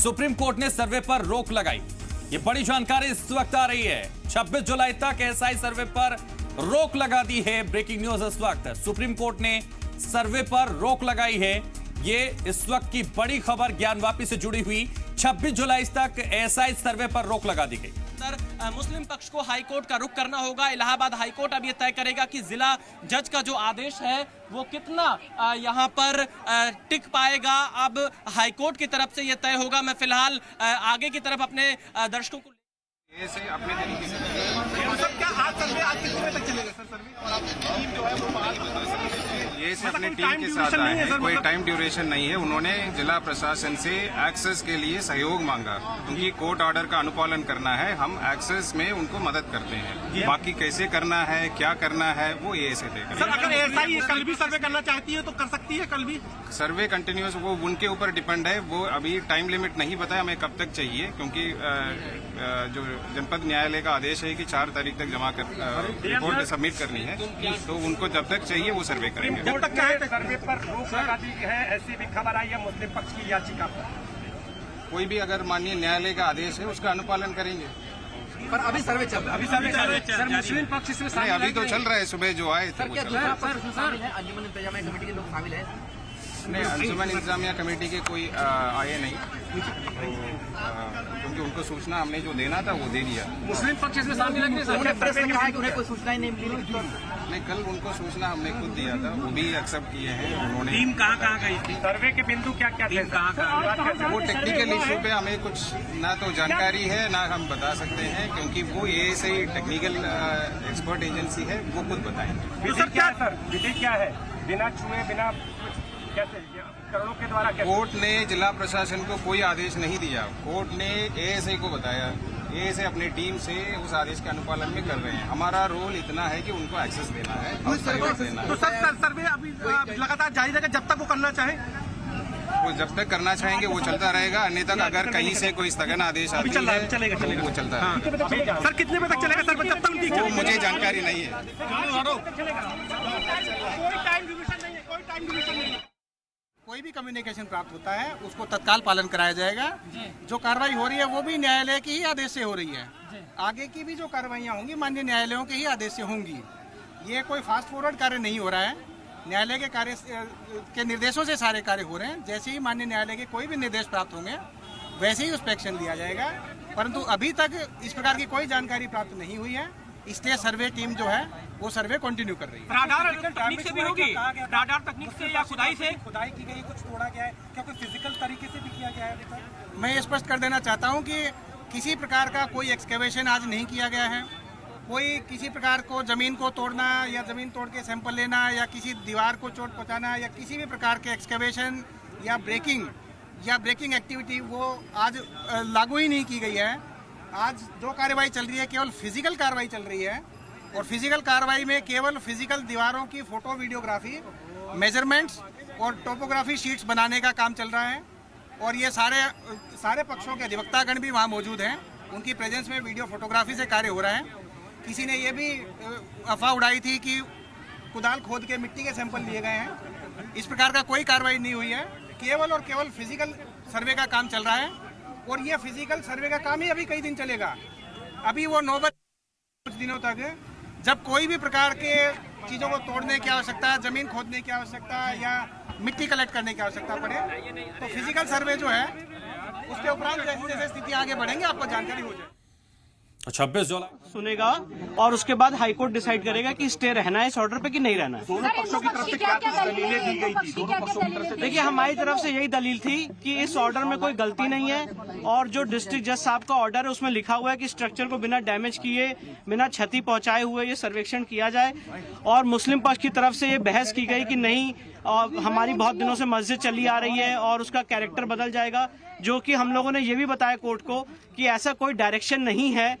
Supreme court ने सर्वे पर रोक लगाई। ये बड़ी जानकारी इस वक्त आ रही है। 26 जुलाई तक एसआई सर्वे पर रोक लगा दी है। ब्रेकिंग न्यूज इस वक्त सुप्रीम कोर्ट ने सर्वे पर रोक लगाई है। ये इस वक्त की बड़ी खबर ज्ञानवापी से जुड़ी हुई। 26 जुलाई तक एसआई सर्वे पर रोक लगा दी गई। मुस्लिम पक्ष को हाईकोर्ट का रुख करना होगा। इलाहाबाद हाईकोर्ट अब यह तय करेगा कि जिला जज का जो आदेश है वो कितना यहाँ पर टिक पाएगा। अब हाईकोर्ट की तरफ से यह तय होगा। मैं फिलहाल आगे की तरफ अपने दर्शकों को अपने तरीके से क्या आज सर्वे आज कितने बजे तक चलेगा सर सर्वे और आपकी टीम जो है वो ये से अपनी टीम के साथ आए हैं। कोई टाइम ड्यूरेशन नहीं है। उन्होंने जिला प्रशासन से एक्सेस के लिए सहयोग मांगा क्योंकि कोर्ट ऑर्डर का अनुपालन करना है। हम एक्सेस में उनको मदद करते हैं। बाकी कैसे करना है क्या करना है वो ये से तय करेंगे। सर अगर एसआई कल भी सर्वे करना चाहती है तो कर सकती है कल भी। सर्वे कंटिन्यूस वो उनके ऊपर डिपेंड है। वो अभी टाइम लिमिट नहीं बताया हमें कब तक चाहिए क्योंकि जो जनपद न्यायालय का आदेश है कि 4 तारीख तक जमा कर रिपोर्ट सबमिट करनी है तो उनको जब तक चाहिए वो सर्वे करेंगे। जब तक क्या है सर्वे पर रोक लगा दी है ऐसी भी खबर आई है मुस्लिम पक्ष की याचिका पर। कोई भी अगर माननीय न्यायालय का आदेश है उसका अनुपालन करेंगे। पर अभी सर्वे चल रहा है। सर मुस्लिम पक्ष इसमें नहीं अभी तो चल रहा है। सुबह जो आए थे क्या दूसरा पक्ष शामिल है? अंजुमन इंतजामिया कमेटी के लोग शामिल है? नहीं अंजुमन इंतजामिया कमेटी के कोई आए नहीं क्योंकि उनको सूचना हमने जो देना था वो दे दिया। मुस्लिम पक्ष इसमें शामिल है। उन्होंने प्रेस में कहा कि उन्हें कोई सूचना ही नहीं मिली। नहीं कल उनको सूचना हमने खुद दिया था वो भी एक्सेप्ट किए हैं। उन्होंने टीम कहाँ गई थी? सर्वे के बिंदु क्या क्या थे? वो टेक्निकल इशू पे हमें कुछ ना तो जानकारी है ना हम बता सकते हैं क्योंकि वो ये से टेक्निकल एक्सपर्ट एजेंसी है वो खुद बताएंगे। विधि क्या है सर? विधि क्या है? बिना छुए बिना कैसे करोड़ों के द्वारा कोर्ट ने जिला प्रशासन को कोई आदेश नहीं दिया। कोर्ट ने एएसआई को बताया। एएसआई अपनी टीम से उस आदेश के अनुपालन में कर रहे हैं। हमारा रोल इतना है कि उनको एक्सेस देना है और सहयोग देना है। तो सर सर्वे अभी लगातार जारी रहेगा जब तक वो करना चाहे। वो जब तक करना चाहेंगे वो चलता रहेगा। अन्यथा अगर कहीं से कोई स्थगन आदेश आती है तो वो चलता है। सर कितने बजे तक चलेगा सर? जब तक उनकी वो मुझे जानकारी नहीं है। कोई टाइम ड्यूरेशन नहीं है। कोई टाइम ड्यूरेशन नहीं है। कोई भी कम्युनिकेशन प्राप्त होता है उसको तत्काल पालन कराया जाएगा। जो कार्रवाई हो रही है वो भी न्यायालय के ही आदेश से हो रही है। आगे की भी जो कार्रवाइयाँ होंगी माननीय न्यायालयों के ही आदेश से होंगी। ये कोई फास्ट फॉरवर्ड कार्य नहीं हो रहा है। न्यायालय के कार्य के निर्देशों से सारे कार्य हो रहे हैं। जैसे ही माननीय न्यायालय के कोई भी निर्देश प्राप्त होंगे वैसे ही उस पर एक्शन लिया जाएगा। परंतु अभी तक इस प्रकार की कोई जानकारी प्राप्त नहीं हुई है। इसलिए सर्वे टीम जो है वो सर्वे कंटिन्यू कर रही है। राडार तकनीक से भी होगी? राडार तकनीक से या खुदाई से? खुदाई की गई, कुछ तोड़ा गया है क्या? कोई फिजिकल तरीके से भी किया गया है? मैं ये स्पष्ट कर देना चाहता हूँ कि किसी प्रकार का कोई एक्सकेवेशन आज नहीं किया गया है। कोई किसी प्रकार को जमीन को तोड़ना या जमीन तोड़ के सैंपल लेना या किसी दीवार को चोट पहुँचाना या किसी भी प्रकार के एक्सकेवेशन या ब्रेकिंग एक्टिविटी वो आज लागू ही नहीं की गई है। आज जो कार्रवाई चल रही है केवल फिजिकल कार्रवाई चल रही है और फिजिकल कार्रवाई में केवल फिजिकल दीवारों की फोटो वीडियोग्राफी, मेजरमेंट्स और टोपोग्राफी शीट्स बनाने का काम चल रहा है। और ये सारे पक्षों के अधिवक्तागण भी वहाँ मौजूद हैं। उनकी प्रेजेंस में वीडियो फोटोग्राफी से कार्य हो रहा है। किसी ने ये भी अफवाह उड़ाई थी कि कुदाल खोद के मिट्टी के सैंपल लिए गए हैं। इस प्रकार का कोई कार्रवाई नहीं हुई है। केवल और केवल फिजिकल सर्वे का काम चल रहा है और ये फिजिकल सर्वे का काम ही अभी कई दिन चलेगा। अभी वो नौबत कुछ दिनों तक जब कोई भी प्रकार के चीज़ों को तोड़ने की आवश्यकता, जमीन खोदने की आवश्यकता या मिट्टी कलेक्ट करने की आवश्यकता पड़े तो फिजिकल सर्वे जो है उसके उपरांत जैसे जैसे स्थिति आगे बढ़ेंगे आपको जानकारी हो जाए। 26 जुलाई सुनेगा और उसके बाद हाईकोर्ट डिसाइड करेगा कि स्टे रहना है इस ऑर्डर पे कि नहीं रहना है। दोनों पक्षों की तरफ से क्या दलीलें दी गई थी? दोनों पक्षों की तरफ से देखिए हमारी तरफ से यही दलील थी कि इस ऑर्डर में कोई गलती नहीं है और जो डिस्ट्रिक्ट जज साहब का ऑर्डर है उसमें लिखा हुआ है कि स्ट्रक्चर को बिना डैमेज किए, बिना क्षति पहुंचाए हुए ये सर्वेक्षण किया जाए। और मुस्लिम पक्ष की तरफ से ये बहस की गई कि नहीं हमारी बहुत दिनों से मस्जिद चली आ रही है और उसका कैरेक्टर बदल जाएगा, जो कि हम लोगों ने ये भी बताया कोर्ट को कि ऐसा कोई डायरेक्शन नहीं है।